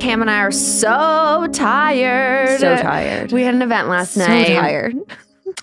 Cam and I are so tired. So tired. We had an event last night. So tired.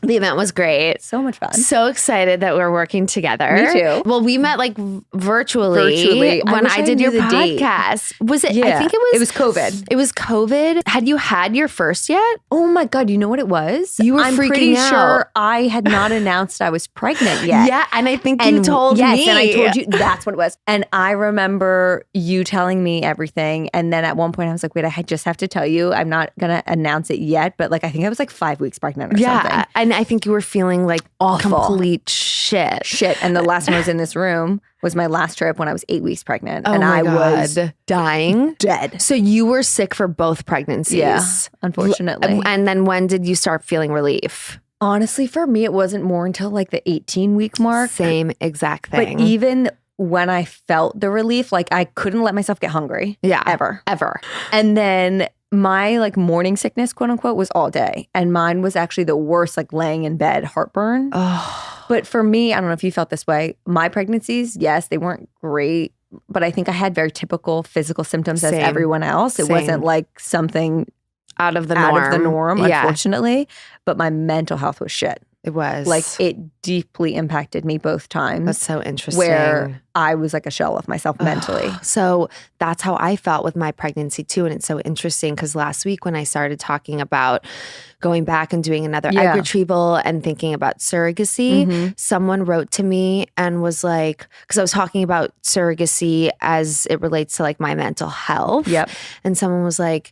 The event was great. So much fun. So excited that we're working together. Me too. Well, we met like virtually when I did your podcast. Was it? Yeah. I think It was COVID. It was COVID. Had you had your first yet? Oh my God. You know what it was? You were I'm freaking pretty out. sure I had not announced I was pregnant yet. Yeah. And I think you told yes, me. and I told you that's what it was. And I remember you telling me everything. And then at one point I was like, wait, I just have to tell you, I'm not going to announce it yet. But like, I think I was like 5 weeks pregnant or something. Yeah. And I think you were feeling like Awful. complete shit. And the last time I was in this room was my last trip when I was 8 weeks pregnant. Oh and my I God. was dying. dead. So you were sick for both pregnancies. Yeah, unfortunately. And then when did you start feeling relief? Honestly, for me, it wasn't more until like the 18-week mark. Same exact thing. But even when I felt the relief, like I couldn't let myself get hungry. Yeah. Ever. Ever. And then my like morning sickness, quote unquote, was all day. And mine was actually the worst, like laying in bed heartburn. Oh. But for me, I don't know if you felt this way. My pregnancies, yes, they weren't great. But I think I had very typical physical symptoms as Same. everyone else. It Same. wasn't like something Out of the norm. Yeah. unfortunately. But my mental health was shit. It was. Like it deeply impacted me both times. That's so interesting. Where I was like a shell of myself mentally. So that's how I felt with my pregnancy too. And it's so interesting because last week when I started talking about going back and doing another egg retrieval and thinking about surrogacy, someone wrote to me and was like, because I was talking about surrogacy as it relates to like my mental health. Yep. And someone was like,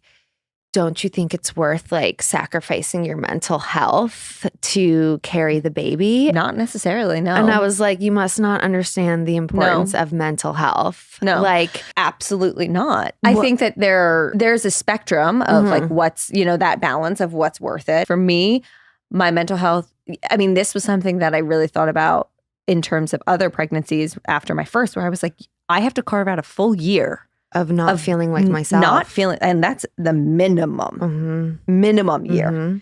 don't you think it's worth like sacrificing your mental health to carry the baby? Not necessarily, no. And I was like, you must not understand the importance of mental health. No. Like, absolutely not. I think that there's a spectrum of like what's, that balance of what's worth it. For me, my mental health, I mean, this was something that I really thought about in terms of other pregnancies after my first, where I was like, I have to carve out a full year of not feeling like myself. Not feeling, and that's the minimum year.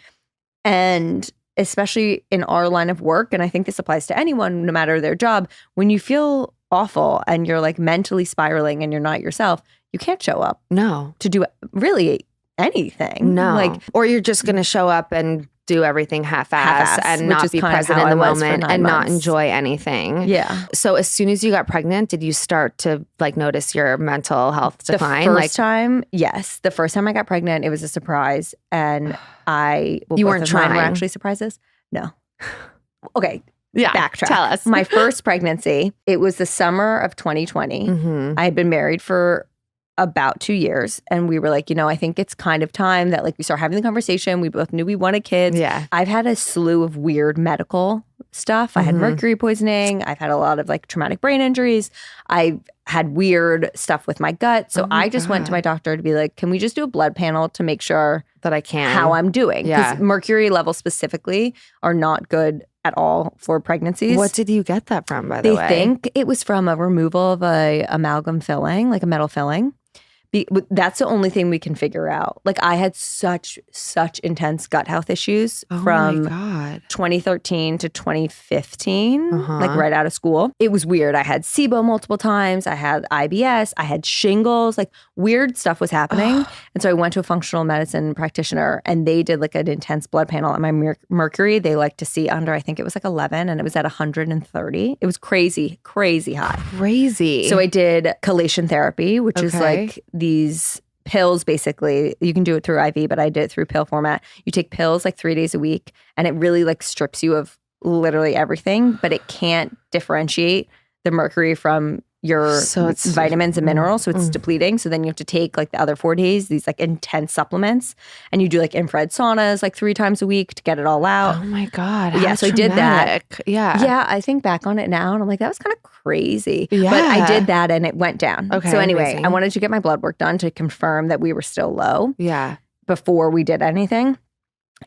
And especially in our line of work, and I think this applies to anyone, no matter their job, when you feel awful and you're like mentally spiraling and you're not yourself, you can't show up. No. To do really anything. No. Like, or you're just going to show up and do everything half-ass and which not is be kind of present how in the I was for moment 9 and not months. enjoy anything. Yeah. So as soon as you got pregnant, did you start to like notice your mental health decline? The first time, yes. The first time I got pregnant, it was a surprise. And you weren't mine trying. were actually surprises? No. Okay. Yeah. Backtrack. Tell us. My first pregnancy, it was the summer of 2020. I had been married for about 2 years. And we were like, I think it's kind of time that like we start having the conversation. We both knew we wanted kids. Yeah. I've had a slew of weird medical stuff. I had mercury poisoning. I've had a lot of like traumatic brain injuries. I've had weird stuff with my gut. So I just went to my doctor to be like, can we just do a blood panel to make sure that I can how I'm doing? Yeah. Because mercury levels specifically are not good at all for pregnancies. What did you get that from, by the way? They think it was from a removal of a amalgam filling, like a metal filling. That's the only thing we can figure out. Like I had such intense gut health issues from 2013 to 2015, like right out of school. It was weird. I had SIBO multiple times. I had IBS. I had shingles. Like weird stuff was happening. And so I went to a functional medicine practitioner and they did like an intense blood panel. And my mercury, they like to see under, I think it was like 11 and it was at 130. It was crazy high. Crazy. So I did chelation therapy, which is like these pills basically. You can do it through IV, but I did it through pill format. You take pills like 3 days a week and it really like strips you of literally everything, but it can't differentiate the mercury from your vitamins and minerals. So it's depleting. So then you have to take like the other 4 days, these like intense supplements, and you do like infrared saunas like 3 times a week to get it all out. Oh my God. Yeah. So I did that. Yeah. Yeah. I think back on it now and I'm like, that was kind of crazy. Yeah. But I did that and it went down. Okay. So anyway, amazing. I wanted to get my blood work done to confirm that we were still low. Yeah. Before we did anything.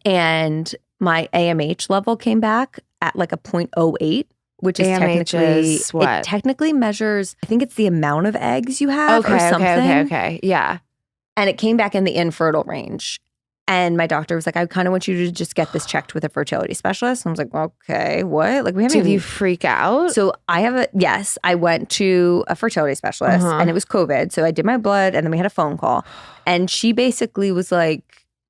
And my AMH level came back at like a 0.08. Which is technically, what? It technically measures, I think it's the amount of eggs you have or something. Okay. Yeah. And it came back in the infertile range. And my doctor was like, I kind of want you to just get this checked with a fertility specialist. And I was like, okay, what? Like, we haven't Did you freak out? So I went to a fertility specialist and it was COVID. So I did my blood and then we had a phone call. And she basically was like,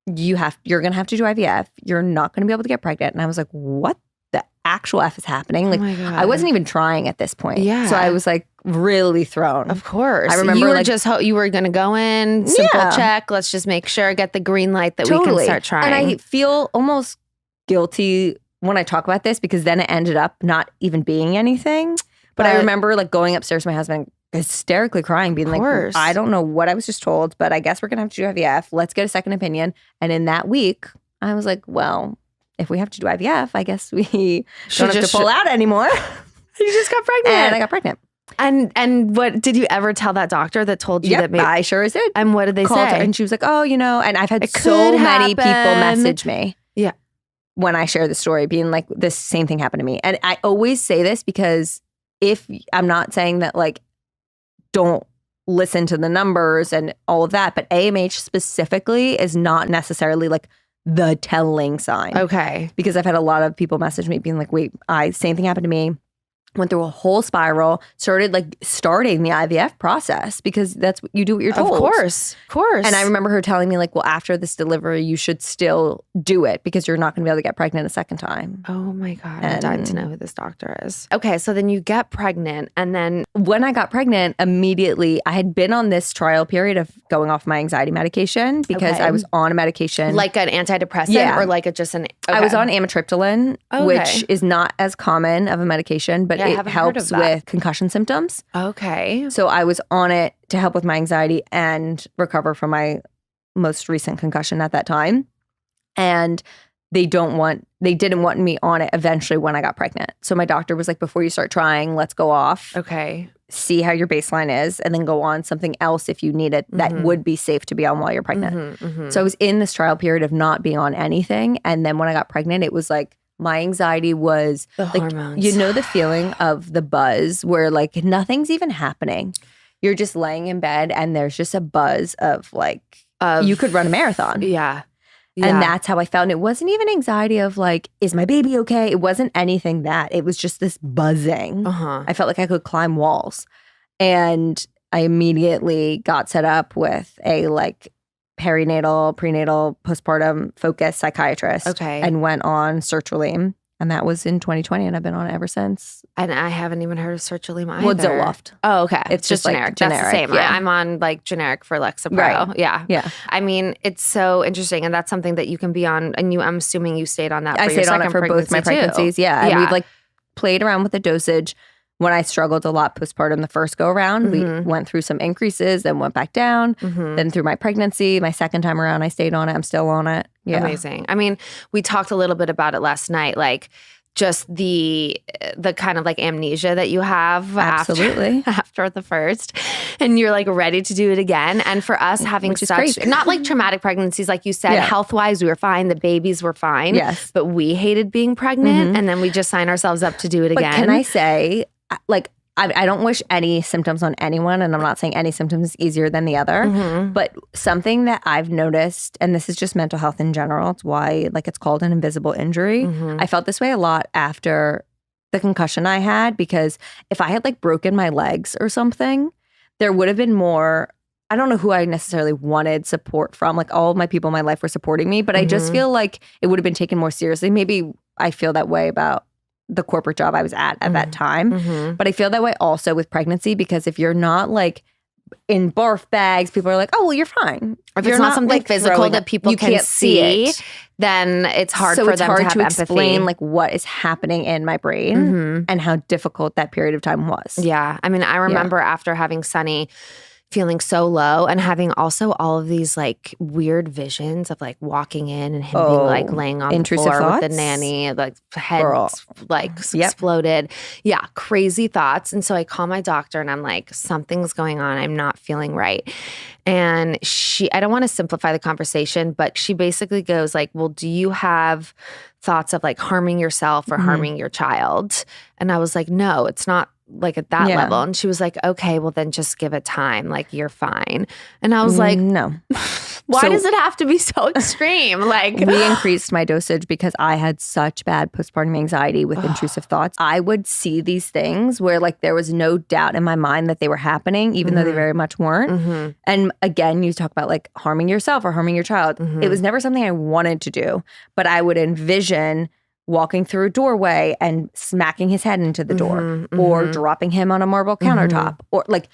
you're going to have to do IVF. You're not going to be able to get pregnant. And I was like, what the actual F is happening? Like, I wasn't even trying at this point. Yeah. So I was like really thrown. Of course. I remember you were going to go in, simple check. Let's just make sure, get the green light that we can start trying. And I feel almost guilty when I talk about this because then it ended up not even being anything. But I remember like going upstairs to my husband, hysterically crying, being like, I don't know what I was just told, but I guess we're going to have to do IVF. Let's get a second opinion. And in that week, I was like, well, if we have to do IVF, I guess we don't have to pull out anymore. You just got pregnant. And I got pregnant. And what did you ever tell that doctor that told you that? Maybe I sure did. And what did they say? Her and she was like, oh, and I've had so many people message me. Yeah. When I share the story, being like, this same thing happened to me. And I always say this because if I'm not saying that like, don't listen to the numbers and all of that, but AMH specifically is not necessarily like the telling sign. Okay. Because I've had a lot of people message me being like, wait, same thing happened to me. Went through a whole spiral, starting the IVF process because that's what you do what you're told. Of course. And I remember her telling me like, well, after this delivery, you should still do it because you're not going to be able to get pregnant a second time. Oh my God. I'm dying to know who this doctor is. Okay. So then you get pregnant and then. When I got pregnant, immediately I had been on this trial period of going off my anxiety medication because I was on a medication. Like an antidepressant or like just an. Okay. I was on amitriptyline, which is not as common of a medication, but it helps with concussion symptoms. Okay. So I was on it to help with my anxiety and recover from my most recent concussion at that time. And they didn't want me on it eventually when I got pregnant. So my doctor was like, before you start trying, let's go off. Okay. See how your baseline is and then go on something else if you need it that would be safe to be on while you're pregnant. So I was in this trial period of not being on anything. And then when I got pregnant, it was like, my anxiety was the like, hormones. the feeling of the buzz where like nothing's even happening. You're just laying in bed and there's just a buzz of like, you could run a marathon. Yeah. And that's how I felt. And it wasn't even anxiety of like, is my baby okay? It wasn't anything that. It was just this buzzing. I felt like I could climb walls. And I immediately got set up with a like perinatal, prenatal, postpartum focused psychiatrist. Okay. And went on sertraline. And that was in 2020. And I've been on it ever since. And I haven't even heard of sertraline either. Well, Zoloft. Oh, okay. It's just generic. Like generic. That's the same. Yeah. I'm on like generic for Lexapro. Right. Yeah. I mean, it's so interesting. And that's something that you can be on. And I'm assuming you stayed on that for your second pregnancy. I stayed on it for both my pregnancies. Yeah. And we've like played around with the dosage. When I struggled a lot postpartum the first go around, we went through some increases, then went back down. Then through my pregnancy, my second time around, I stayed on it. I'm still on it. Yeah. Amazing. I mean, we talked a little bit about it last night, like just the kind of like amnesia that you have after the first, and you're like ready to do it again. And for us having such, not like traumatic pregnancies, like you said, health-wise, we were fine. The babies were fine. Yes. But we hated being pregnant. And then we just sign ourselves up to do it again. Can I say, like, I don't wish any symptoms on anyone, and I'm not saying any symptoms is easier than the other, but something that I've noticed, and this is just mental health in general, it's why like it's called an invisible injury. I felt this way a lot after the concussion I had, because if I had like broken my legs or something, there would have been more, I don't know who I necessarily wanted support from. Like all of my people in my life were supporting me, but I just feel like it would have been taken more seriously. Maybe I feel that way about the corporate job I was at that time. But I feel that way also with pregnancy, because if you're not like in barf bags, people are like, oh, well, you're fine. If it's not something like physical that people can see it, then it's hard for them to have empathy. So it's hard to explain like what is happening in my brain and how difficult that period of time was. Yeah. I mean, I remember after having Sunny, feeling so low and having also all of these like weird visions of like walking in and him being like laying on the floor thoughts? with the nanny, like head like exploded. Yeah, crazy thoughts. And so I call my doctor and I'm like, something's going on. I'm not feeling right. And I don't want to simplify the conversation, but she basically goes like, well, do you have thoughts of like harming yourself or harming your child? And I was like, no, it's not like at that level. And she was like, okay, well then just give it time. Like you're fine. And I was like, no. Why does it have to be so extreme? Like, we increased my dosage because I had such bad postpartum anxiety with intrusive thoughts. I would see these things where like there was no doubt in my mind that they were happening, even though they very much weren't. And again, you talk about like harming yourself or harming your child. It was never something I wanted to do, but I would envision walking through a doorway and smacking his head into the door or dropping him on a marble countertop or like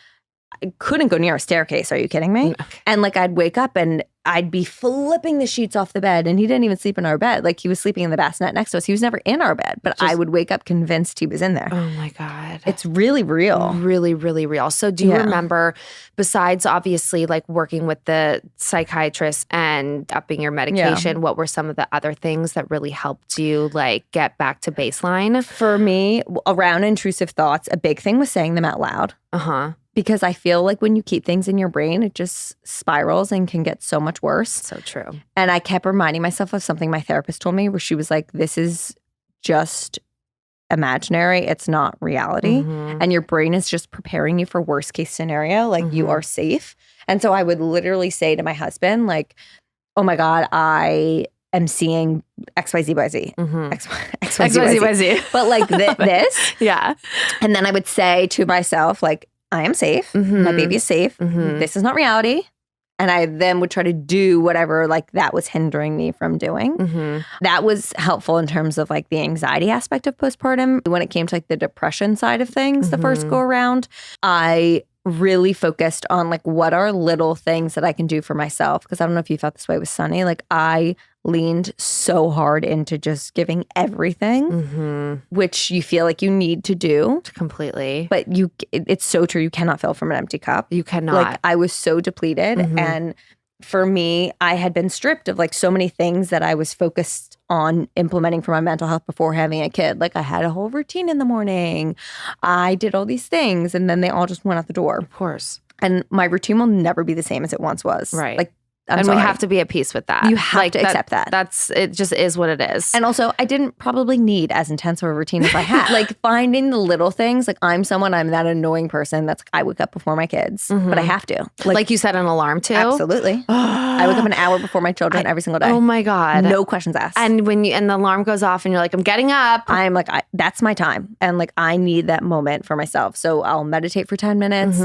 I couldn't go near a staircase. Are you kidding me? Okay. And like I'd wake up and I'd be flipping the sheets off the bed and he didn't even sleep in our bed. Like he was sleeping in the bassinet next to us. He was never in our bed, but I would wake up convinced he was in there. Oh my God. It's really real. Really, really real. So do you remember, besides obviously like working with the psychiatrist and upping your medication, what were some of the other things that really helped you like get back to baseline? For me, around intrusive thoughts, a big thing was saying them out loud. Because I feel like when you keep things in your brain, it just spirals and can get so much worse. So true. And I kept reminding myself of something my therapist told me where she was like, this is just imaginary. It's not reality. And your brain is just preparing you for worst case scenario. Like you are safe. And so I would literally say to my husband, like, oh my God, I am seeing XYZ. XYZ. But like this. Yeah. And then I would say to myself, like, I am safe. My baby is safe. This is not reality. And I then would try to do whatever like that was hindering me from doing. That was helpful in terms of like the anxiety aspect of postpartum. When it came to like the depression side of things, the first go around, I really focused on like what are little things that I can do for myself. Because I don't know if you felt this way with Sunny. Like I leaned so hard into just giving everything, which you feel like you need to do. Completely. But it's so true. You cannot fill from an empty cup. You cannot. Like I was so depleted. And for me, I had been stripped of like so many things that I was focused on implementing for my mental health before having a kid. Like I had a whole routine in the morning. I did all these things and then they all just went out the door. Of course. And my routine will never be the same as it once was. Right. Like, we have to be at peace with that. You have to accept that. It just is what it is. And also, I didn't probably need as intense of a routine as I had. Like finding the little things. Like I'm that annoying person that's I wake up before my kids, but I have to. Like you set an alarm too? Absolutely. I wake up an hour before my children every single day. Oh my God. No questions asked. And when the alarm goes off and you're like, I'm getting up. I'm like, that's my time. And like, I need that moment for myself. So I'll meditate for 10 minutes.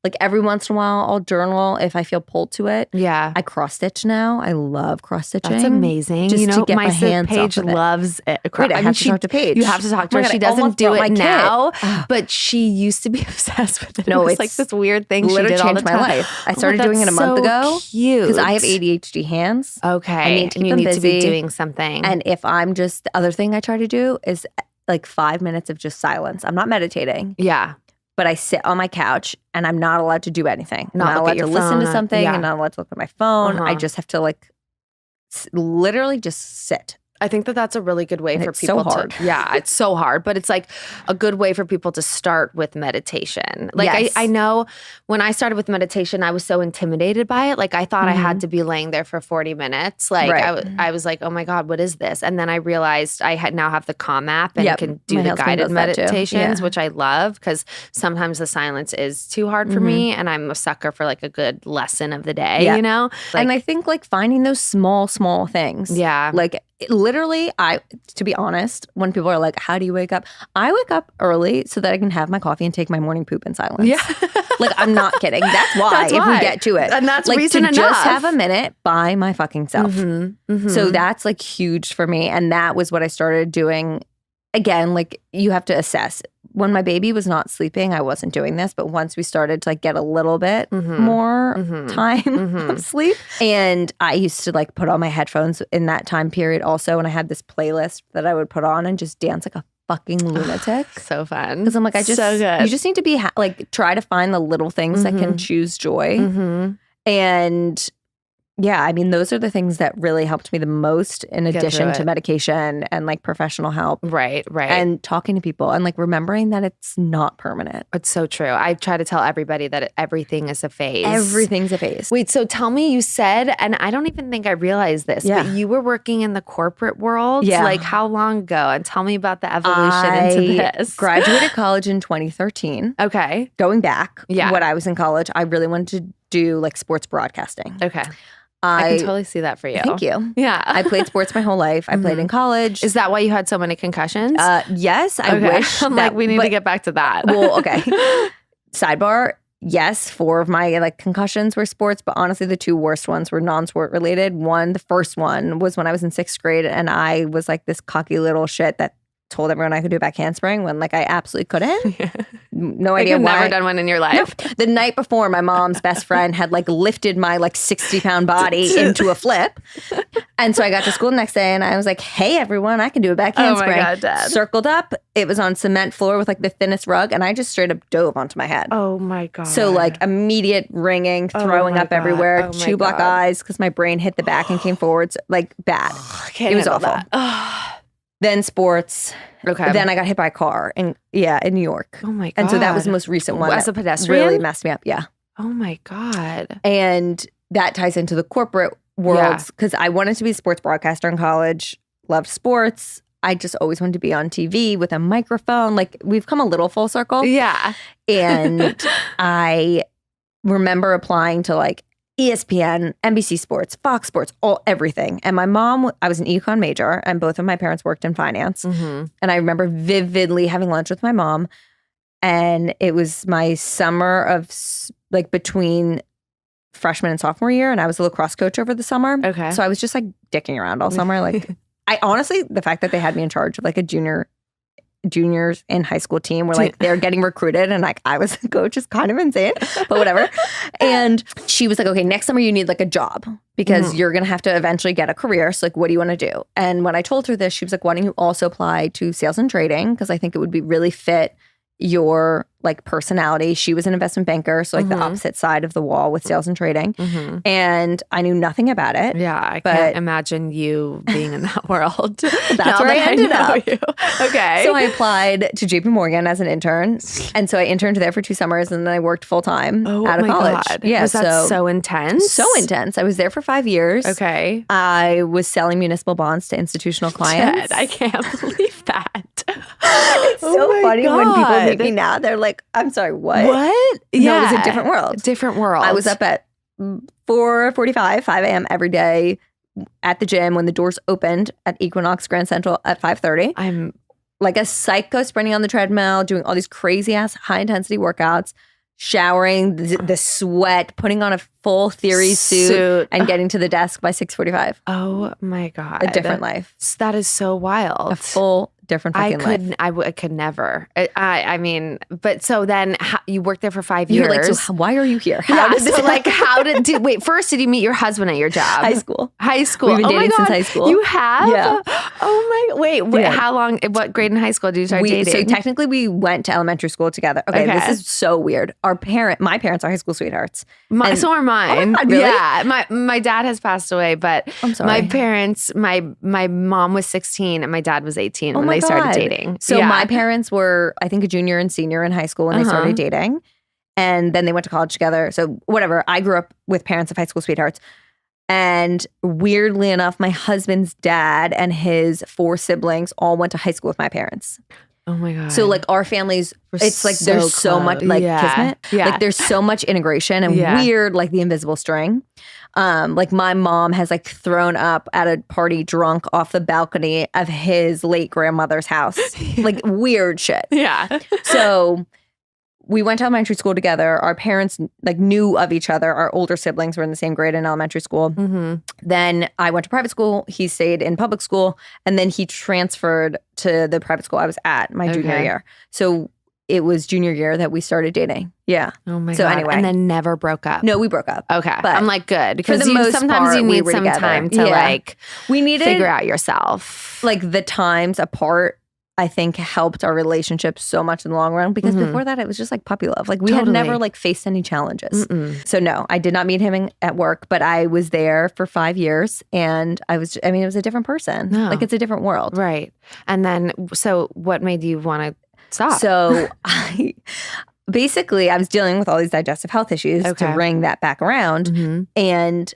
Like every once in a while, I'll journal if I feel pulled to it. Yeah. I cross stitch now. I love cross stitching. That's amazing. Just to get my hands Paige off of it. Loves it. Wait, I have to talk to Paige. You have to talk to her. She doesn't do it now, but she used to be obsessed with it. No, it's like this weird thing she did all the time. My life. I started doing it a month ago. Cute. Because I have ADHD hands. Okay. I need to keep you them need busy. to be doing something. And if I'm just, the other thing I try to do is like 5 minutes of just silence. I'm not meditating. Yeah. But I sit on my couch and I'm not allowed to do anything. I'm not allowed to listen to something. Yeah. I'm not allowed to look at my phone. I just have to like literally just sit. I think that's a really good way for people so hard. Yeah, it's so hard, but it's like a good way for people to start with meditation. Like Yes. I know when I started with meditation, I was so intimidated by it. Like I thought I had to be laying there for 40 minutes. Like I was like, oh my God, what is this? And then I realized I now have the Calm app and can do the guided meditations, which I love because sometimes the silence is too hard for me and I'm a sucker for like a good lesson of the day, you know? Like, and I think like finding those small things. Yeah. Like literally, to be honest, when people are like, how do you wake up? I wake up early so that I can have my coffee and take my morning poop in silence. Yeah. Like, I'm not kidding. That's why, if we get to it. And that's like, reason to enough. just have a minute by my fucking self. So that's like huge for me. And that was what I started doing. Again, like you have to assess. When my baby was not sleeping, I wasn't doing this. But once we started to like get a little bit more time of sleep, and I used to like put on my headphones in that time period also. And I had this playlist that I would put on and just dance like a fucking lunatic. So fun. Because I'm like, you just need to be like try to find the little things that can choose joy. And yeah, I mean, those are the things that really helped me the most in addition to medication and like professional help. Right. And talking to people and like remembering that it's not permanent. It's so true. I try to tell everybody that everything is a phase. Everything's a phase. Wait, so tell me, you said, and I don't even think I realized this, but you were working in the corporate world. Yeah. Like how long ago? And tell me about the evolution into this. Graduated college in 2013. Okay. Going back, when I was in college, I really wanted to do like sports broadcasting. Okay. I can totally see that for you. Thank you. Yeah. I played sports my whole life. I played in college. Is that why you had so many concussions? Yes. I wish. I'm like, we need to get back to that. Well, okay. Sidebar. Yes, 4 of my like concussions were sports, but honestly, the 2 worst ones were non-sport related. The first one was when I was in 6th grade, and I was like this cocky little shit that told everyone I could do a back handspring when like I absolutely couldn't. Yeah. No idea why. You've never done one in your life? Nope. The night before, my mom's best friend had like lifted my like 60-pound body into a flip. And so I got to school the next day and I was like, hey everyone, I can do a back handspring. Oh my God, Dad. Circled up. It was on cement floor with like the thinnest rug and I just straight up dove onto my head. Oh my God. So like immediate ringing, throwing up everywhere, 2 black eyes because my brain hit the back and came forwards. Like bad. It was awful. Then sports. Okay. Then I got hit by a car in New York. Oh my God. And so that was the most recent one. As a pedestrian? Really messed me up. Yeah. Oh my God. And that ties into the corporate world because I wanted to be a sports broadcaster in college, loved sports. I just always wanted to be on TV with a microphone. Like we've come a little full circle. Yeah. And I remember applying to like ESPN, NBC Sports, Fox Sports, everything. And my mom, I was an econ major and both of my parents worked in finance. Mm-hmm. And I remember vividly having lunch with my mom. And it was my summer of like between freshman and sophomore year. And I was a lacrosse coach over the summer. Okay. So I was just like dicking around all summer. Like I honestly, the fact that they had me in charge of like a juniors in high school team were like they're getting recruited and like I was a coach is kind of insane, but whatever. And she was like, okay, next summer you need like a job because you're gonna have to eventually get a career. So like, what do you want to do? And when I told her this, she was like, why don't you also apply to sales and trading? Because I think it would be really fit your like personality. She was an investment banker, so like the opposite side of the wall with sales and trading. And I knew nothing about it. Yeah, I can't imagine you being in that world. That's where I ended up. You. Okay. So I applied to JP Morgan as an intern. And so I interned there for 2 summers and then I worked full time out of college. God. Yeah, was that so intense? So intense. I was there for 5 years. Okay. I was selling municipal bonds to institutional clients. Ted, I can't believe that. It's so funny God. when people meet me now. They're like, I'm sorry, what? What? No, it was a different world. Different world. I was up at 4:45, 5 a.m. every day at the gym when the doors opened at Equinox Grand Central at 5:30. I'm like a psycho sprinting on the treadmill, doing all these crazy ass high intensity workouts, showering, the sweat, putting on a full theory suit and getting to the desk by 6:45. Oh my God. A different life. That is so wild. A full different fucking life. I could never. I mean, but so then you worked there for 5 years. You're like, so why are you here? How did wait, first did you meet your husband at your job? High school. We've been dating since high school. You have? Yeah. Oh my, wait, how long, what grade in high school did you start dating? So technically we went to elementary school together. Okay. This is so weird. My parents are high school sweethearts. So are mine. Oh my God, really? Yeah. My dad has passed away, but I'm sorry. my parents, my mom was 16 and my dad was 18 when they started dating. So my parents were, I think, a junior and senior in high school when they started dating. And then they went to college together. So whatever. I grew up with parents of high school sweethearts. And weirdly enough, my husband's dad and his 4 siblings all went to high school with my parents. Oh my God. So like our families, it's like there's so much like kismet. Yeah. Like there's so much integration and weird like the invisible string. Like my mom has like thrown up at a party drunk off the balcony of his late grandmother's house. Like weird shit. Yeah. So we went to elementary school together. Our parents like knew of each other. Our older siblings were in the same grade in elementary school. Then I went to private school. He stayed in public school. And then he transferred to the private school I was at my junior year. So it was junior year that we started dating. Yeah. Oh my God. So anyway. And then never broke up. No, we broke up. Okay. But I'm like, good. Because sometimes part, you need some time to like we needed, figure out yourself. Like the times apart, I think helped our relationship so much in the long run because before that it was just like puppy love. Like we had never like faced any challenges. So no, I did not meet him at work, but I was there for 5 years and it was a different person. No. Like it's a different world. Right. And then, so what made you want to stop? So I was dealing with all these digestive health issues to bring that back around. And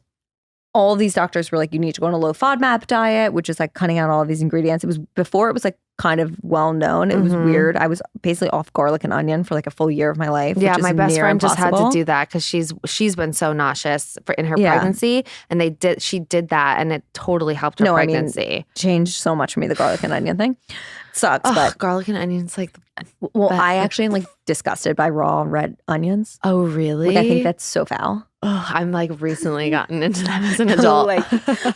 all these doctors were like, you need to go on a low FODMAP diet, which is like cutting out all of these ingredients. It was before it was like kind of well known. It was weird. I was basically off garlic and onion for like a full year of my life. Yeah, which my is best friend just had to impossible. do that because she's been so nauseous in her pregnancy, and she did that, and it totally helped her pregnancy. I mean, changed so much for me, the garlic and onion thing. Sucks, but garlic and onions like. I actually am like disgusted by raw red onions. Oh, really? Like, I think that's so foul. I'm like recently gotten into that as an adult. Like,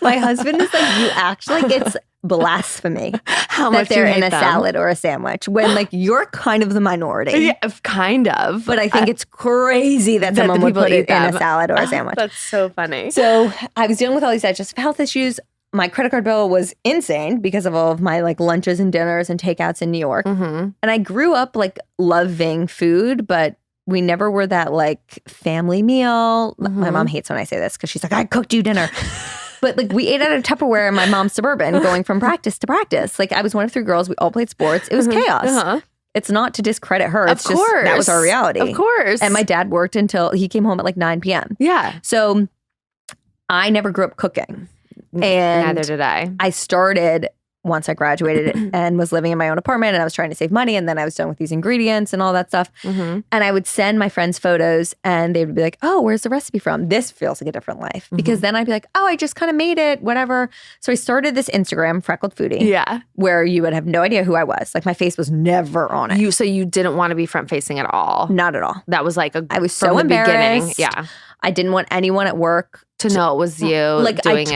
my husband is like, you actually, like, it's blasphemy how that much they're you hate in a them. salad or a sandwich when like you're kind of the minority. Yeah, kind of. But I think it's crazy that someone would put it in a salad or a sandwich. That's so funny. So I was dealing with all these digestive health issues. My credit card bill was insane because of all of my like lunches and dinners and takeouts in New York. And I grew up like loving food, but we never were that like family meal. My mom hates when I say this because she's like, I cooked you dinner. But like we ate out of Tupperware in my mom's Suburban going from practice to practice. Like I was one of 3 girls. We all played sports. It was chaos. It's not to discredit her. It's just that was our reality. Of course. And my dad worked until he came home at like 9 p.m. Yeah. So I never grew up cooking. And neither did I. I started once I graduated and was living in my own apartment, and I was trying to save money, and then I was done with these ingredients and all that stuff. And I would send my friends photos and they would be like, oh, where's the recipe from? This feels like a different life. Because then I'd be like, oh, I just kind of made it, whatever. So I started this Instagram, Freckled Foodie. Yeah. Where you would have no idea who I was. Like my face was never on it. So you didn't want to be front facing at all? Not at all. That was like I was from so the embarrassed. beginning. Yeah. I didn't want anyone at work to know it was you like doing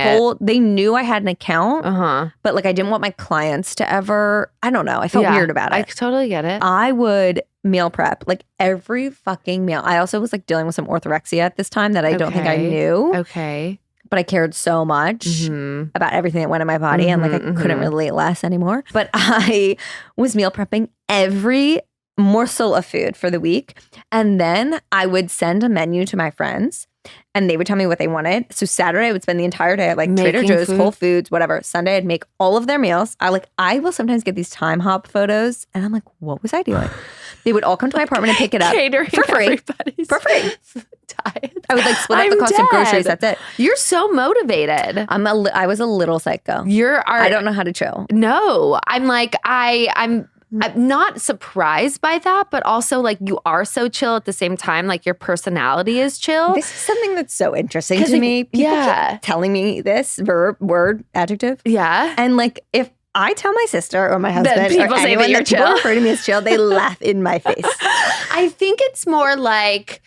they knew I had an account, but like I didn't want my clients to ever, I don't know. I felt weird about it. I totally get it. I would meal prep like every fucking meal. I also was like dealing with some orthorexia at this time that I don't think I knew. Okay. But I cared so much about everything that went in my body and like I couldn't really eat less anymore. But I was meal prepping every morsel of food for the week. And then I would send a menu to my friends and they would tell me what they wanted. So Saturday I would spend the entire day at like Trader Joe's, Whole Foods, whatever. Sunday I'd make all of their meals. I will sometimes get these time hop photos and I'm like, what was I doing? They would all come to my apartment and pick it up for free. For free. Diet. I would like split up the cost of groceries. That's it. You're so motivated. I was a little psycho. I don't know how to chill. No, I'm like, I'm not surprised by that, but also like you are so chill at the same time. Like your personality is chill. This is something that's so interesting to me. People keep telling me this word, adjective. Yeah. And like if I tell my sister or my husband people or say anyone that you're that chill. people refer to me as chill, they laugh in my face. I think it's more like,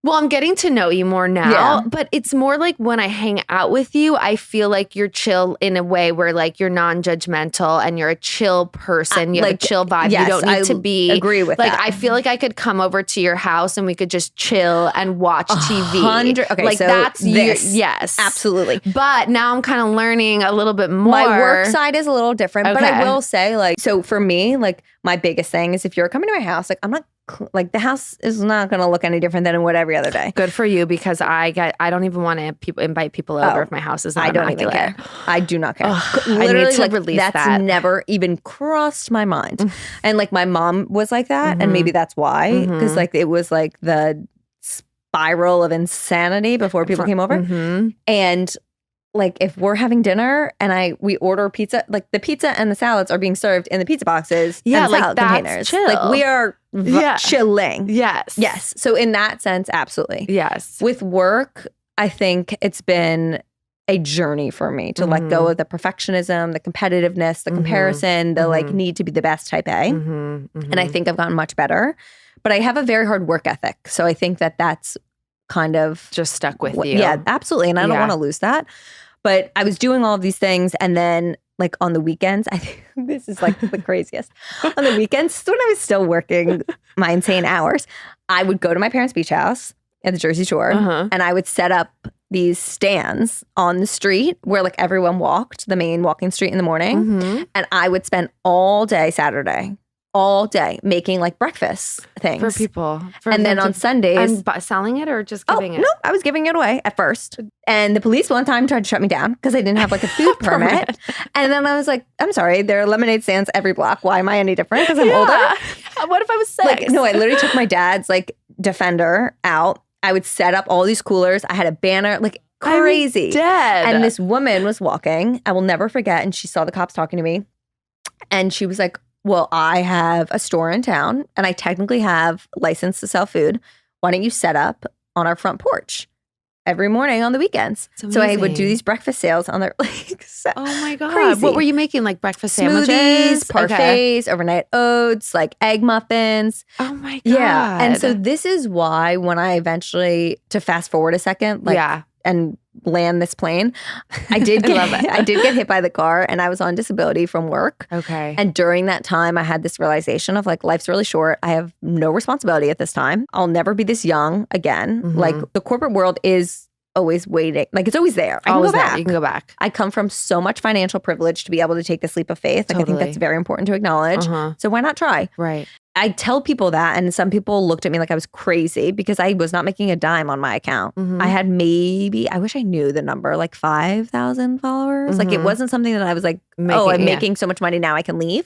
well, I'm getting to know you more now, but it's more like when I hang out with you, I feel like you're chill in a way where like you're non-judgmental and you're a chill person. You have a chill vibe. Yes, you don't need to be. Agree with like, that. I feel like I could come over to your house and we could just chill and watch TV. Okay, like so that's this. Yes, Absolutely. But now I'm kind of learning a little bit more. My work side is a little different, but I will say like, so for me, like my biggest thing is if you're coming to my house, like I'm not like the house is not going to look any different than what every other day. Good for you because I don't even want to invite people over if my house is not I don't immaculate. even care. I do not care. Literally, I need to like, release that's that. never even crossed my mind. And like my mom was like that, and maybe that's why because like it was like the spiral of insanity before people came over, and. Like if we're having dinner and we order pizza, like the pizza and the salads are being served in the pizza boxes and like salad that's containers. Chill. Like we are chilling. Yes. So in that sense, absolutely. Yes. With work, I think it's been a journey for me to let go of the perfectionism, the competitiveness, the comparison, the like need to be the best type A. And I think I've gotten much better. But I have a very hard work ethic. So I think that's kind of just stuck with you. Yeah, absolutely. And I don't want to lose that. But I was doing all of these things. And then like on the weekends, I think this is like the craziest. On the weekends, when I was still working my insane hours, I would go to my parents' beach house at the Jersey Shore and I would set up these stands on the street where like everyone walked, the main walking street in the morning. And I would spend all day Saturday making like breakfast things for people. And then on Sundays. And selling it or just giving it? No, I was giving it away at first. And the police one time tried to shut me down because I didn't have like a food permit. And then I was like, I'm sorry, there are lemonade stands every block. Why am I any different? Because I'm older? What if I was 6? Like, no, I literally took my dad's like Defender out. I would set up all these coolers. I had a banner, like crazy. I'm dead. And this woman was walking. I will never forget. And she saw the cops talking to me. And she was like, well, I have a store in town and I technically have license to sell food. Why don't you set up on our front porch every morning on the weekends? So I would do these breakfast sales on their oh my God. Crazy. What were you making? Like breakfast smoothies, sandwiches? Parfaits, overnight oats, like egg muffins. Oh my God. Yeah. And so this is why when I eventually, to fast forward a second, and land this plane, I did get hit by the car and I was on disability from work. Okay. And during that time, I had this realization of like, life's really short. I have no responsibility at this time. I'll never be this young again. Mm-hmm. Like the corporate world is always waiting. Like it's always there. I can go back. You can go back. I come from so much financial privilege to be able to take this leap of faith. Like I think that's very important to acknowledge. So why not try? Right. I tell people that, and some people looked at me like I was crazy because I was not making a dime on my account. I had I wish I knew the number, like 5,000 followers. Like it wasn't something that I was like, I'm making so much money now I can leave.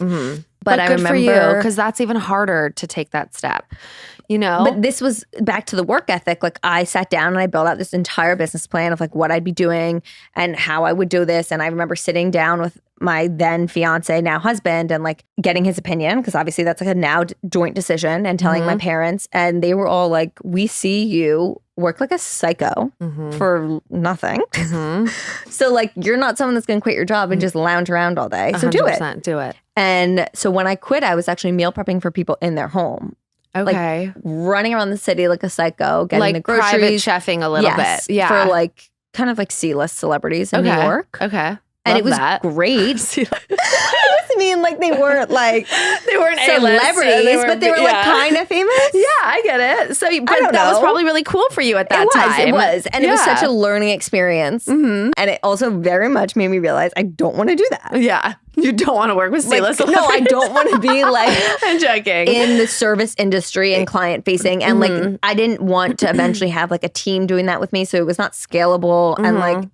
But I good remember, for you, because that's even harder to take that step, you know? But this was back to the work ethic. Like I sat down and I built out this entire business plan of like what I'd be doing and how I would do this. And I remember sitting down with my then fiance, now husband, and like getting his opinion, because obviously that's like a now joint decision, and telling my parents. And they were all like, we see you work like a psycho for nothing. So like you're not someone that's going to quit your job and just lounge around all day. So do it. Do it. And so when I quit, I was actually meal prepping for people in their home. Okay. Like running around the city like a psycho, getting like the groceries. Private chefing a little bit. Yeah. For like kind of like C-list celebrities in New York. Okay. And it was great. I just mean like they weren't like they weren't celebrities, but they were like kind of famous. Yeah, I get it. So, but that was probably really cool for you at that time. It was, and it was such a learning experience. And it also very much made me realize I don't want to do that. Yeah, you don't want to work with C-list celebrities. No, I don't want to be like I'm joking in the service industry and client facing, and like I didn't want to eventually have like a team doing that with me, so it was not scalable, and like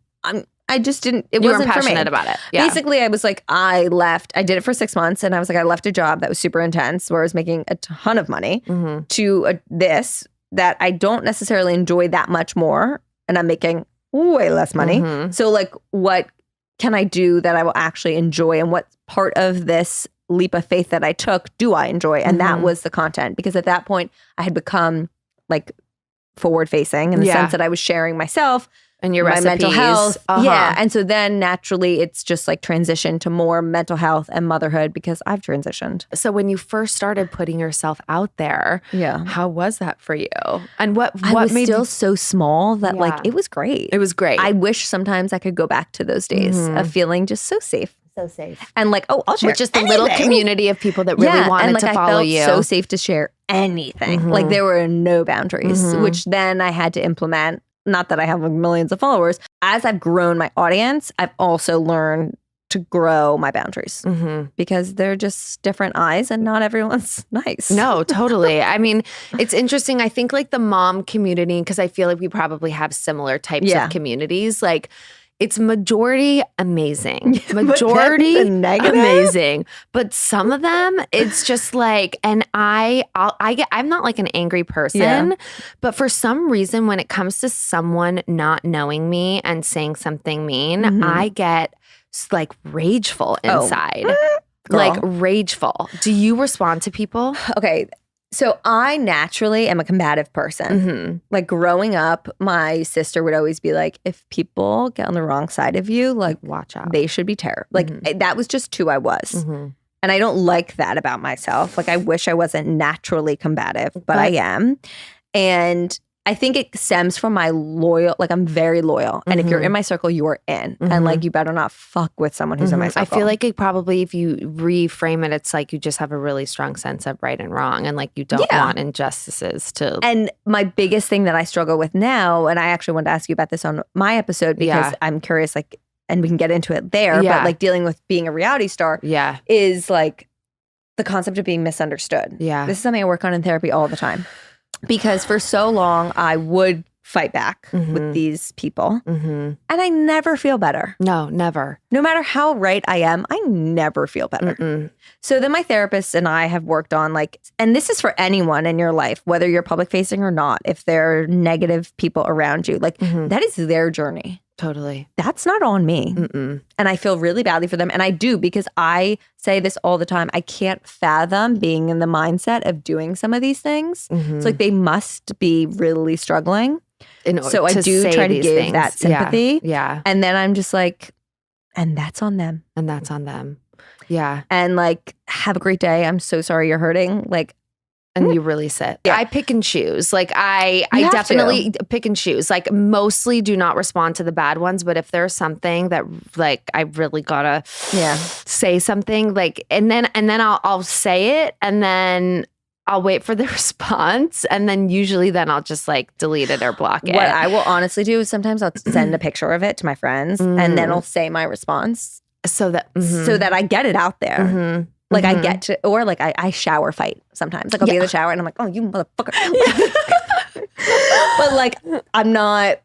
I just didn't, it wasn't for me. You weren't passionate about it. Yeah. Basically, I was like, I did it for 6 months, and I was like, I left a job that was super intense where I was making a ton of money to this that I don't necessarily enjoy that much more, and I'm making way less money. So like, what can I do that I will actually enjoy, and what part of this leap of faith that I took do I enjoy? And that was the content, because at that point I had become like forward facing in the sense that I was sharing myself and your my recipes. mental health. Yeah. And so then naturally it's just like transitioned to more mental health and motherhood, because I've transitioned. So when you first started putting yourself out there, how was that for you? And what was made still so small that like it was great. It was great. I wish sometimes I could go back to those days of feeling just so safe. So safe. And like, I'll share with just the little community of people that really wanted to follow you. I felt so safe to share anything. Like there were no boundaries, which then I had to implement. Not that I have like millions of followers. As I've grown my audience, I've also learned to grow my boundaries because they're just different eyes and not everyone's nice. No, totally. I mean, it's interesting. I think like the mom community, because I feel like we probably have similar types of communities. Like it's majority amazing, majority amazing, but some of them it's just like, and I'm not like an angry person, but for some reason when it comes to someone not knowing me and saying something mean, I get like rageful inside, like rageful. Do you respond to people? Okay. So I naturally am a combative person. Like growing up, my sister would always be like, if people get on the wrong side of you, like watch out. They should be terrible. Like that was just who I was. And I don't like that about myself. Like I wish I wasn't naturally combative, but I am. And I think it stems from my loyal, like I'm very loyal. And if you're in my circle, you are in. And like you better not fuck with someone who's in my circle. I feel like it probably, if you reframe it, it's like you just have a really strong sense of right and wrong. And like you don't want injustices to. And my biggest thing that I struggle with now, and I actually wanted to ask you about this on my episode because I'm curious, like, and we can get into it there, but like dealing with being a reality star is like the concept of being misunderstood. Yeah. This is something I work on in therapy all the time. Because for so long, I would fight back with these people. And I never feel better. No, never. No matter how right I am, I never feel better. So then my therapist and I have worked on like, and this is for anyone in your life, whether you're public facing or not, if there are negative people around you, like that is their journey. Totally. That's not on me. Mm-mm. And I feel really badly for them. And I do, because I say this all the time. I can't fathom being in the mindset of doing some of these things. Mm-hmm. It's like they must be really struggling. So I to do try to give things. that sympathy. Yeah. And then I'm just like, and that's on them. And that's on them. Yeah. And like, have a great day. I'm so sorry you're hurting. Like, and you really sit. Yeah. I pick and choose. Like I definitely pick and choose. Like mostly do not respond to the bad ones. But if there's something that like I really gotta say something, like and then I'll say it, and then I'll wait for the response, and then usually then I'll just like delete it or block it. What I will honestly do is sometimes I'll send a picture of it to my friends, and then I'll say my response so that I get it out there. Like I get to, or like I shower fight sometimes. Like I'll be in the shower and I'm like, oh, you motherfucker. But like I'm not,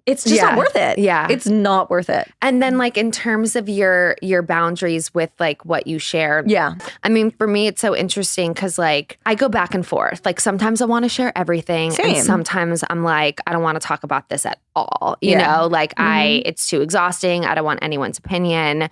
it's just not worth it. Yeah. It's not worth it. And then like in terms of your boundaries with like what you share. Yeah. I mean, for me, it's so interesting because like I go back and forth. Like sometimes I want to share everything. Same. And sometimes I'm like, I don't want to talk about this at all. You know, like it's too exhausting. I don't want anyone's opinion.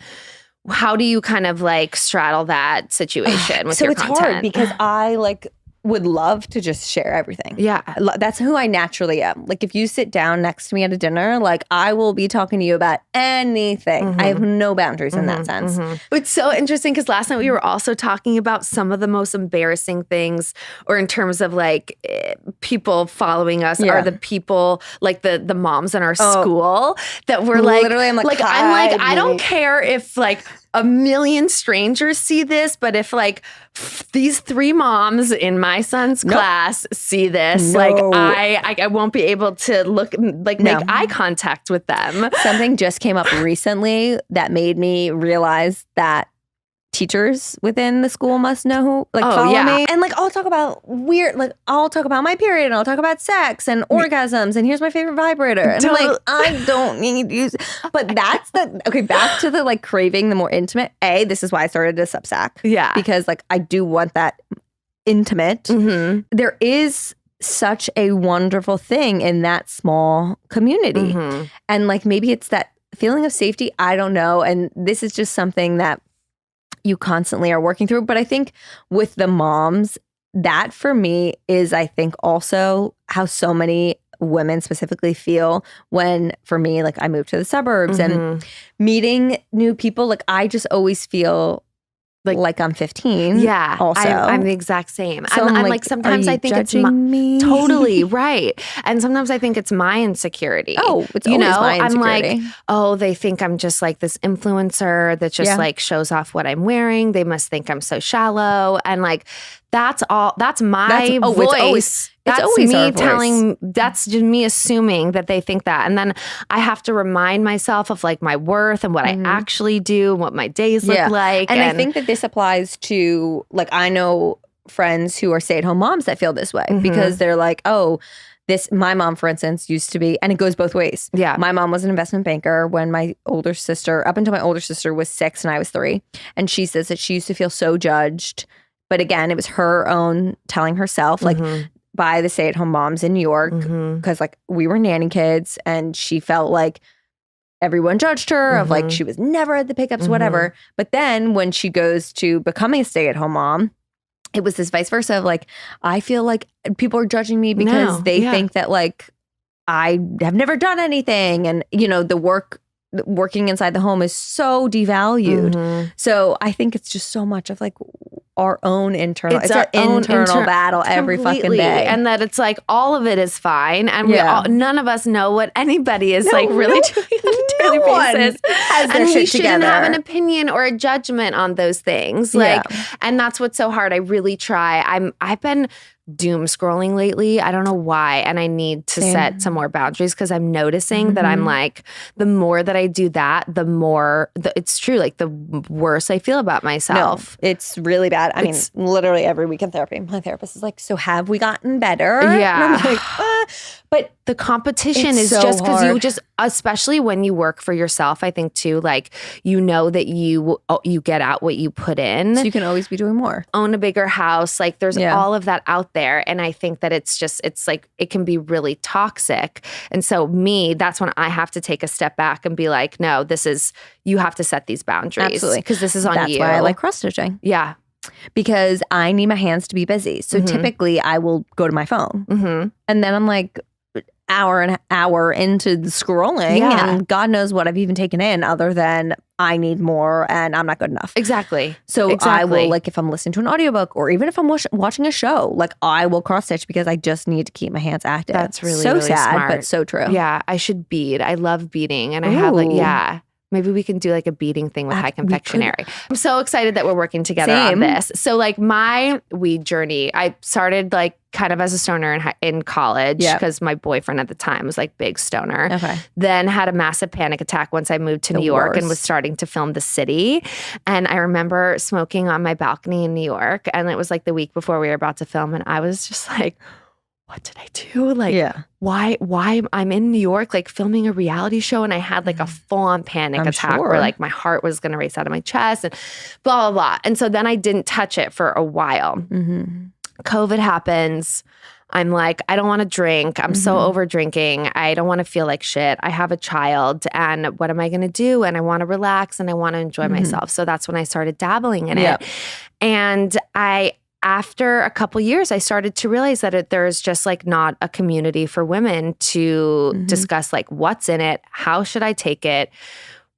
How do you kind of like straddle that situation with your content? So it's hard because I like would love to just share everything. Yeah. That's who I naturally am. Like if you sit down next to me at a dinner, like I will be talking to you about anything. I have no boundaries in that sense. It's so interesting because last night we were also talking about some of the most embarrassing things, or in terms of like people following us are the people like the moms in our school that were like, literally I'm like I don't care if like a million strangers see this, but if like these 3 moms in my son's class see this, like I won't be able to look like make eye contact with them. Something just came up recently that made me realize that teachers within the school must know who, like, follow me. And like, I'll talk about I'll talk about my period, and I'll talk about sex and orgasms, and here's my favorite vibrator. And I'm like, I don't need you. But that's back to the like craving the more intimate. This is why I started this Substack. Yeah. Because like, I do want that intimate. There is such a wonderful thing in that small community. And like, maybe it's that feeling of safety. I don't know. And this is just something that you constantly are working through. But I think with the moms, that for me is, I think, also how so many women specifically feel when, for me, like I moved to the suburbs and meeting new people. Like I just always feel like I'm 15. Yeah. Also, I'm the exact same. So I'm like sometimes I think it's me? Totally right. And sometimes I think it's my insecurity. Oh, it's always my insecurity. I'm like, oh, they think I'm just like this influencer that just like shows off what I'm wearing. They must think I'm so shallow. And like, that's my voice. That's always me telling, that's just me assuming that they think that. And then I have to remind myself of like my worth and what I actually do and what my days look like. And I think that this applies to, like, I know friends who are stay-at-home moms that feel this way because they're like, oh, my mom, for instance, used to be, and it goes both ways. Yeah. My mom was an investment banker when up until my older sister was 6 and I was 3. And she says that she used to feel so judged. But again, it was her own telling herself, like, by the stay-at-home moms in New York, because like we were nanny kids, and she felt like everyone judged her of like she was never at the pickups, whatever. But then when she goes to becoming a stay-at-home mom, it was this vice versa of like, I feel like people are judging me because they think that like I have never done anything, and you know, working inside the home is so devalued. So I think it's just so much of like our own internal, it's our internal battle every fucking day. And that it's like all of it is fine. And none of us know what anybody is like really doing on a daily basis. And we shouldn't have an opinion or a judgment on those things. Like, and that's what's so hard. I really try. I've been doom scrolling lately. I don't know why. And I need to set some more boundaries because I'm noticing that I'm like, the more that I do that, the more, it's true, like the worse I feel about myself. No, it's really bad. I mean, literally every week in therapy, my therapist is like, so have we gotten better? Yeah. And I'm like, but the competition is so just because you just, especially when you work for yourself, I think too, like, you know that you get out what you put in. So you can always be doing more. Own a bigger house. Like there's all of that out there. And I think that it's like, it can be really toxic. And so that's when I have to take a step back and be like, no, you have to set these boundaries. Absolutely. Because this is on That's you. That's why I like cross-stitching. Yeah. Because I need my hands to be busy. So typically I will go to my phone. And then I'm like hour into the scrolling and God knows what I've even taken in other than I need more and I'm not good enough. Exactly. So I will, like, if I'm listening to an audiobook or even if I'm watching a show, like I will cross stitch because I just need to keep my hands active. That's really sad, smart. but so true. Yeah. I should bead. I love beading. And I have like, maybe we can do like a beading thing with High Confectionery. I'm so excited that we're working together on this. So like my weed journey, I started like kind of as a stoner in college because my boyfriend at the time was like big stoner. Okay. Then had a massive panic attack once I moved to New York and was starting to film The City. And I remember smoking on my balcony in New York. And it was like the week before we were about to film. And I was just like, what did I do? Like, why I'm in New York, like filming a reality show. And I had like a full-on panic attack where like my heart was going to race out of my chest and blah, blah, blah. And so then I didn't touch it for a while. COVID happens. I'm like, I don't want to drink. I'm so over drinking. I don't want to feel like shit. I have a child and what am I going to do? And I want to relax and I want to enjoy myself. So that's when I started dabbling in it. And after a couple years, I started to realize that there's just like not a community for women to discuss like what's in it, how should I take it,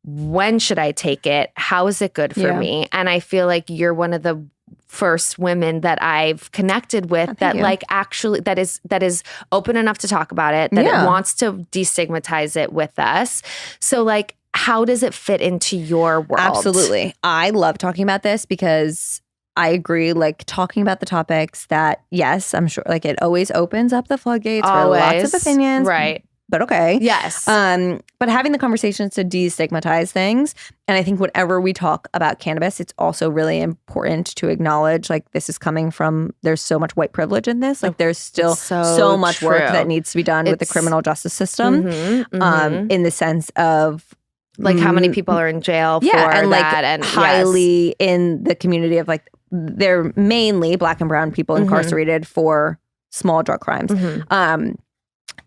when should I take it, how is it good for me? And I feel like you're one of the first women that I've connected with like actually that is open enough to talk about it, that it wants to destigmatize it with us. So like, how does it fit into your world? Absolutely. I love talking about this because I agree, like talking about the topics that, yes, I'm sure like it always opens up the floodgates for lots of opinions. Right. But okay. Yes. But having the conversations to destigmatize things. And I think whenever we talk about cannabis, it's also really important to acknowledge like this is coming from, there's so much white privilege in this. Like there's still so much work that needs to be done with the criminal justice system in the sense of like how many people are in jail for and that. Like and highly in the community of like, they're mainly Black and brown people incarcerated for small drug crimes. And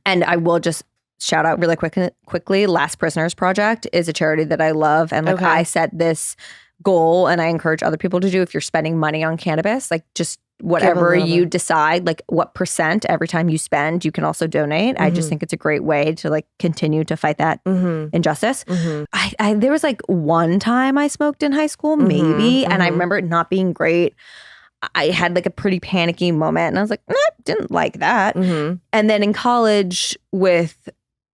I will just shout out really quickly, Last Prisoners Project is a charity that I love. And like I set this goal and I encourage other people to do if you're spending money on cannabis, like just whatever you decide, like what % every time you spend, you can also donate. I just think it's a great way to like continue to fight that injustice. There was like one time I smoked in high school, maybe, and I remember it not being great. I had like a pretty panicky moment and I was like, nah, didn't like that. And then in college with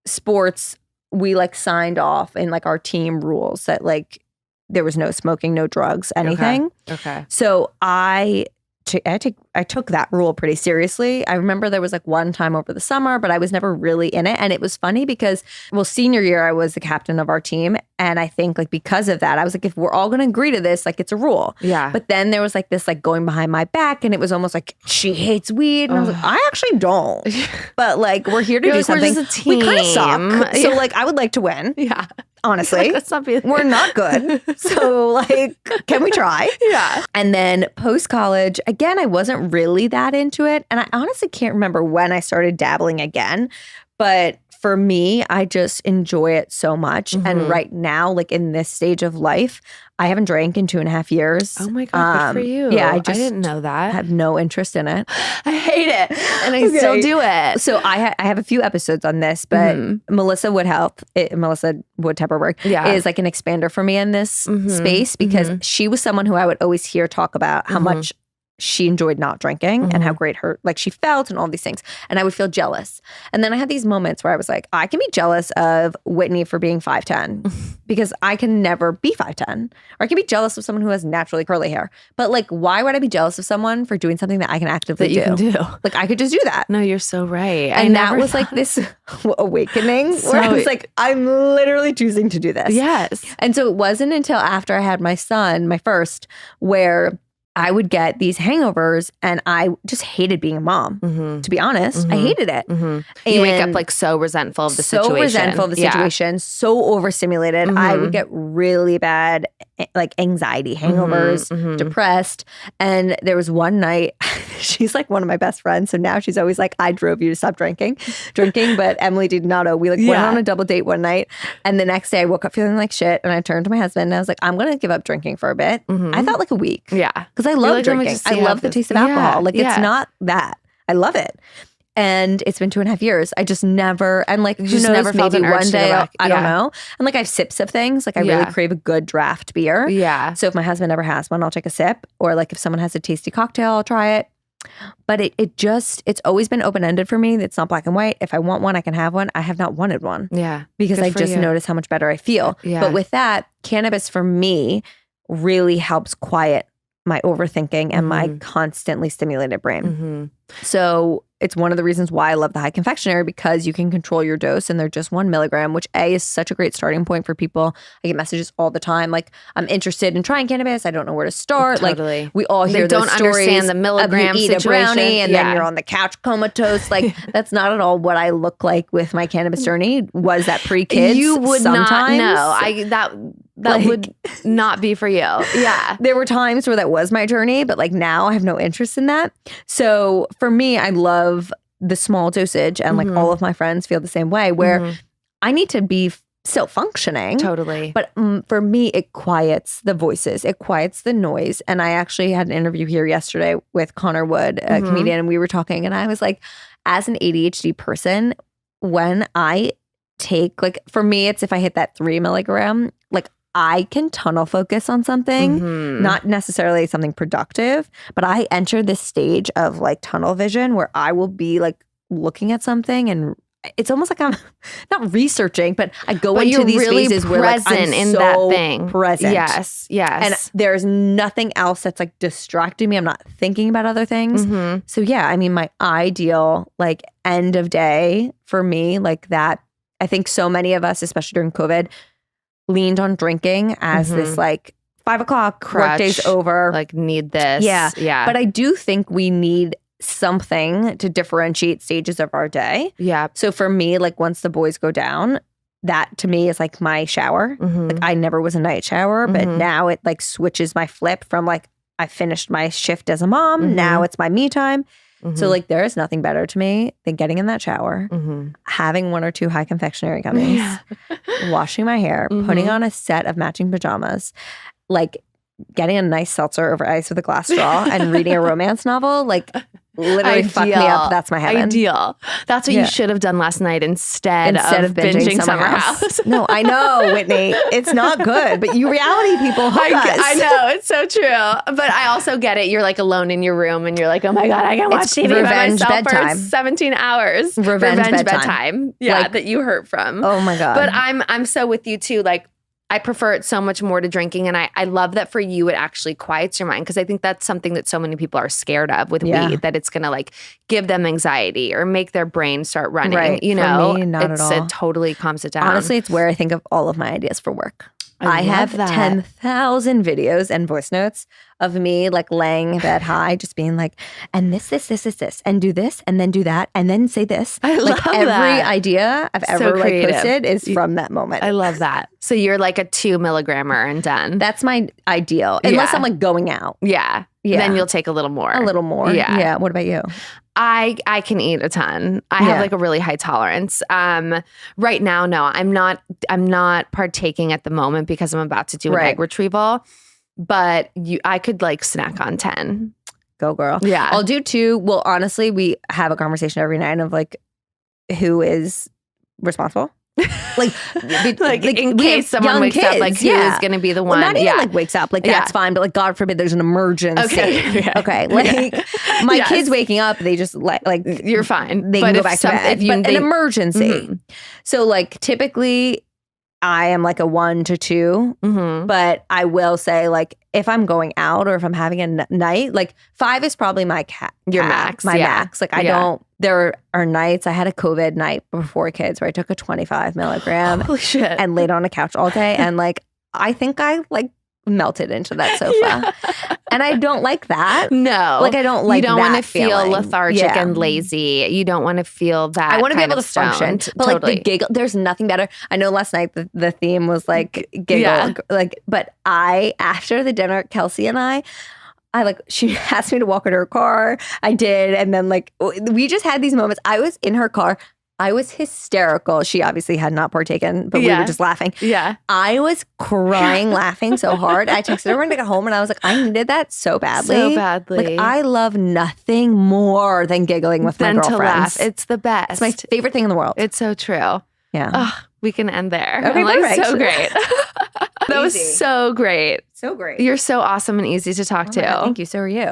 sports, we like signed off in like our team rules that like there was no smoking, no drugs, anything. Okay. So I took that rule pretty seriously. I remember there was like one time over the summer, but I was never really in it. And it was funny because, well, senior year, I was the captain of our team. And I think like because of that, I was like, if we're all going to agree to this, like it's a rule. Yeah. But then there was like this like going behind my back and it was almost like she hates weed. And I was like, I actually don't. But like we're here to do something. We're just a team. We kind of suck. So like I would like to win. Yeah. Honestly, we're not good. So like, can we try? Yeah. And then post-college, again, I wasn't really that into it. And I honestly can't remember when I started dabbling again. But for me, I just enjoy it so much. And right now, like in this stage of life, I haven't drank in 2.5 years. Oh my God, good for you. Yeah, I didn't know that. I have no interest in it. I hate it. And I still do it. So I have a few episodes on this, but Melissa Wood Tepperberg is like an expander for me in this space because she was someone who I would always hear talk about how much she enjoyed not drinking and how great she felt and all these things. And I would feel jealous. And then I had these moments where I was like, I can be jealous of Whitney for being 5'10" because I can never be 5'10". Or I can be jealous of someone who has naturally curly hair. But like, why would I be jealous of someone for doing something that I can actively do? Like, I could just do that. No, you're so right. And that was like this awakening where I was like, I'm literally choosing to do this. Yes. And so it wasn't until after I had my son, my first, where I would get these hangovers and I just hated being a mom, to be honest. I hated it. You wake up like so resentful of the situation. So resentful of the situation, so overstimulated. I would get really bad like anxiety, hangovers, depressed. And there was one night, she's like one of my best friends. So now she's always like, I drove you to stop drinking. But Emily did not know. We like went on a double date one night. And the next day I woke up feeling like shit. And I turned to my husband and I was like, I'm going to give up drinking for a bit. I thought like a week. Yeah. Because I love drinking. I love the taste of alcohol. Like it's not that. I love it. And it's been 2.5 years. I just never, and like, who knows, never felt maybe an urge one to day, go back. I don't know. And like I have sips of things. Like I really crave a good draft beer. Yeah. So if my husband ever has one, I'll take a sip. Or like if someone has a tasty cocktail, I'll try it. But it's always been open-ended for me. It's not black and white. If I want one, I can have one. I have not wanted one. Yeah. Because I just notice how much better I feel. Yeah. But with that, cannabis for me really helps quiet my overthinking and my constantly stimulated brain. So it's one of the reasons why I love the high confectionery, because you can control your dose and they're just 1 milligram, which is such a great starting point for people. I get messages all the time like, I'm interested in trying cannabis. I don't know where to start. Totally. Like we all hear those stories. Don't understand the milligram you eat situation. a brownie and then you're on the couch comatose. Like that's not at all what I look like with my cannabis journey. Was that pre-kids? You would sometimes. not know. That would not be for you. Yeah. There were times where that was my journey, but like now I have no interest in that. So for me, I love the small dosage and like all of my friends feel the same way where I need to be still functioning. Totally. But for me, it quiets the voices. It quiets the noise. And I actually had an interview here yesterday with Connor Wood, a comedian, and we were talking and I was like, as an ADHD person, when I take like, for me, it's if I hit that 3 milligram, like I can tunnel focus on something, not necessarily something productive, but I enter this stage of like tunnel vision where I will be like looking at something and it's almost like I'm not researching, but I go into these really phases where like I'm in so that thing. Present. Yes. And there's nothing else that's like distracting me. I'm not thinking about other things. So yeah, I mean, my ideal like end of day for me, like that, I think so many of us, especially during COVID, leaned on drinking as this like 5 o'clock workday's over. Like need this. Yeah. Yeah. But I do think we need something to differentiate stages of our day. Yeah. So for me, like once the boys go down, that to me is like my shower. Like I never was a night shower, but now it like switches my flip from like I finished my shift as a mom. Now it's my me time. So like there is nothing better to me than getting in that shower, having 1 or 2 high confectionery gummies, washing my hair, putting on a set of matching pajamas, like getting a nice seltzer over ice with a glass straw and reading a romance novel. Like literally fuck me up. That's my heaven. Ideal. That's what you should have done last night instead of binging Summer House. No, I know, Whitney. It's not good, but you reality people hook us. I know. It's so true. But I also get it. You're like alone in your room and you're like, oh my God, I can watch TV by myself bedtime. for 17 hours. Revenge bedtime. Yeah, like, that you hurt from. Oh my God. But I'm so with you too. Like, I prefer it so much more to drinking. And I love that for you, it actually quiets your mind. Because I think that's something that so many people are scared of with weed, that it's going to like give them anxiety or make their brain start running. Right. You for know, me, not at all. It totally calms it down. Honestly, it's where I think of all of my ideas for work. I have that. 10,000 videos and voice notes of me like laying in bed high, just being like, and this, and do this, and then do that, and then say this. I like love every that. idea I've ever like posted is from that moment. I love that. So you're like a 2 milligrammer and done. That's my ideal. Unless I'm like going out. Yeah. Then you'll take a little more. A little more. Yeah. What about you? I can eat a ton. I have like a really high tolerance. Right now, no, I'm not partaking at the moment because I'm about to do an egg retrieval. But I could like snack on 10. Go girl. Yeah. I'll do 2. Well, honestly, we have a conversation every night of like who is responsible. like in case someone wakes up, like who is going to be the one? Well, not even like wakes up, like that's fine, but like God forbid there's an emergency. Okay, like my kids waking up, they just like you're fine. They can go back to bed. But an emergency. So like typically, I am like a 1 to 2, but I will say like if I'm going out or if I'm having a night, like 5 is probably my max. Like I don't. There are nights. I had a COVID night before kids where I took a 25 milligram and laid on a couch all day, and like I think I like melted into that sofa. And I don't like that. No. Like, I don't like that. You don't want to feel feeling. lethargic and lazy. You don't want to feel that. I want to be able to stoned. function. But like the giggle, there's nothing better. I know last night the theme was like giggle. Like, but after the dinner, Kelsey and I like, she asked me to walk her to her car. I did. And then like, we just had these moments. I was in her car. I was hysterical. She obviously had not partaken, but we were just laughing. Yeah. I was crying, laughing so hard. I texted her when I got home and I was like, I needed that so badly. So badly. Like, I love nothing more than giggling with my girlfriends. To laugh. It's the best. It's my favorite thing in the world. It's so true. Yeah. Oh, we can end there. Okay, perfect. So great. That was so great. So great. You're so awesome and easy to talk to. God, thank you. So are you.